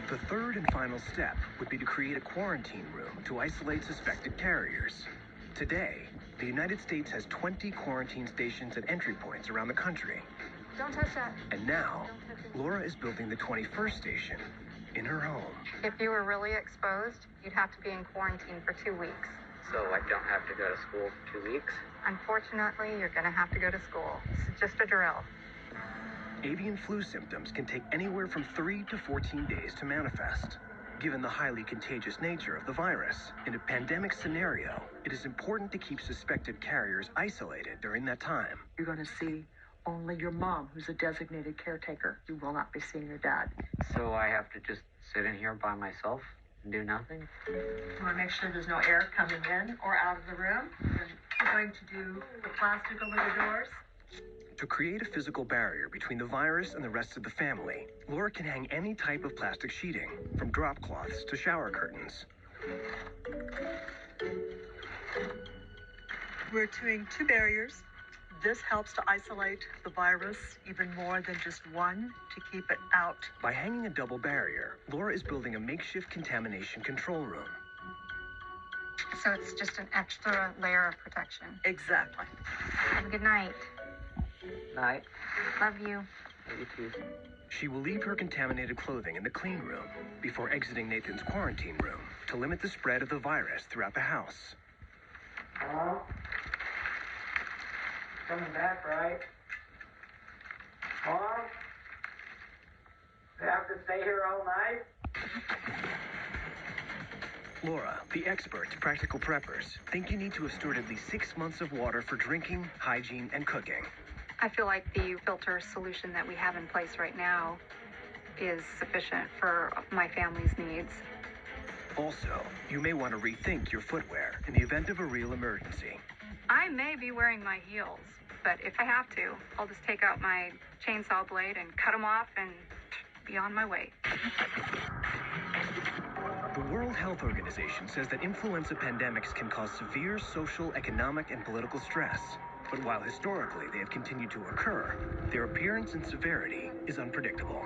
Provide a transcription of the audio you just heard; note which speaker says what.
Speaker 1: The third and final step would be to create a quarantine room to isolate suspected carriers. Today, the United States has 20 quarantine stations at entry points around the country.
Speaker 2: Don't touch that.
Speaker 1: And now, Laura is building the 21st station in her home.
Speaker 2: If you were really exposed, you'd have to be in quarantine for 2 weeks.
Speaker 3: So I don't have to go to school for 2 weeks?
Speaker 2: Unfortunately, you're going to have to go to school. It's just a drill.
Speaker 1: Avian flu symptoms can take anywhere from 3 to 14 days to manifest. Given the highly contagious nature of the virus, in a pandemic scenario, it is important to keep suspected carriers isolated during that time.
Speaker 4: You're going to see only your mom, who's a designated caretaker. You will not be seeing your dad.
Speaker 3: So I have to just sit in here by myself and do nothing?
Speaker 4: You want to make sure there's no air coming in or out of the room. And you're going to do the plastic over the doors.
Speaker 1: To create a physical barrier between the virus and the rest of the family, Laura can hang any type of plastic sheeting, from drop cloths to shower curtains.
Speaker 4: We're doing 2 barriers. This helps to isolate the virus even more than just one, to keep it out.
Speaker 1: By hanging a double barrier, Laura is building a makeshift contamination control room.
Speaker 2: So it's just an extra layer of protection.
Speaker 4: Exactly.
Speaker 2: Have a good night.
Speaker 3: Night.
Speaker 2: Love you.
Speaker 3: You too.
Speaker 1: She will leave her contaminated clothing in the clean room before exiting Nathan's quarantine room to limit the spread of the virus throughout the house.
Speaker 3: Hello? Coming back, right? Mom? We have to stay here all night?
Speaker 1: Laura, the experts, practical preppers, think you need to have stored at least 6 months of water for drinking, hygiene, and cooking.
Speaker 2: I feel like the filter solution that we have in place right now is sufficient for my family's needs.
Speaker 1: Also, you may want to rethink your footwear in the event of a real emergency.
Speaker 2: I may be wearing my heels, but if I have to, I'll just take out my chainsaw blade and cut them off and be on my way.
Speaker 1: The World Health Organization says that influenza pandemics can cause severe social, economic, and political stress. But while historically they have continued to occur, their appearance and severity is unpredictable.